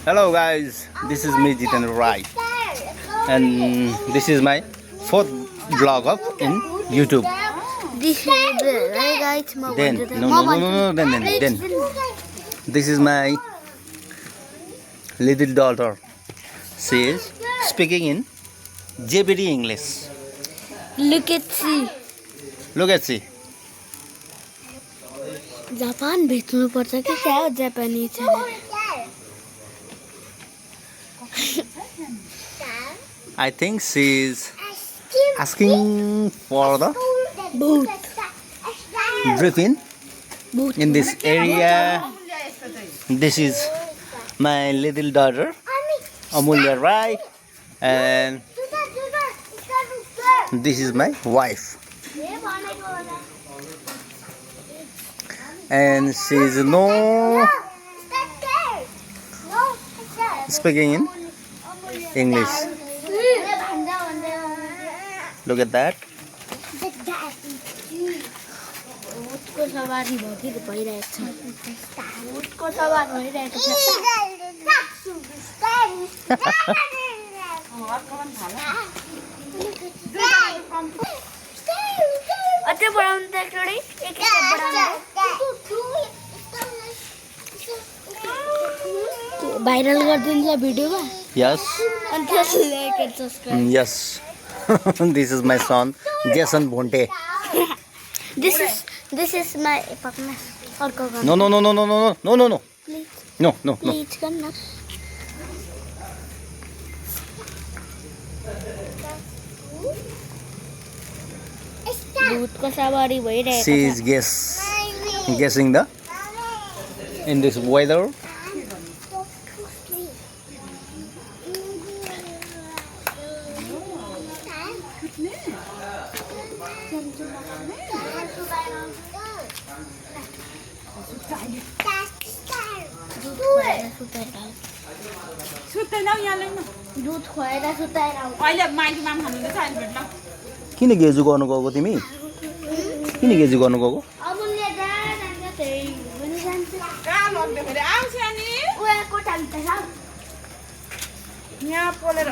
Hello guys, this is me Jitendra Rai and this is my fourth vlog up in YouTube. This is the guys. Then this is my little daughter. She is speaking in JBD English. Look at see. Look at she. Japan भेट्नु पर्छ कि क्या हो जापानी छ I think she is asking for the boot briefing in this area. This is my little daughter Amulya Rai and this is my wife. And she is no speaking in English. Look at that. उठको सवारी भइरहेको छ उठको सवार भइरहेको छ अझै बढाउनु त एकचोटि एक भाइरल गरिदिन्छ भिडियोमा Yes. अनि त्यसले like and subscribe Yes. This is my son Jason Bonte. This is my pakna अर्को गर्न No. Please No. प्लिज गर्न भूतको सवारी भइरहेको She is guessing the in this weather. दुध खुवाएर सुताएर अहिले माइती माम खानुहुँदैछ अहिले भेट्न किन गेजु गर्नु गएको तिमी? किन गेजु गर्नु गएको? अमुल्य जान्छ त्यही घुम्नु जान्छ कहाँ लग्दै फेरि आउँछ नि उयो कोठामा त छ यहाँ पोलेर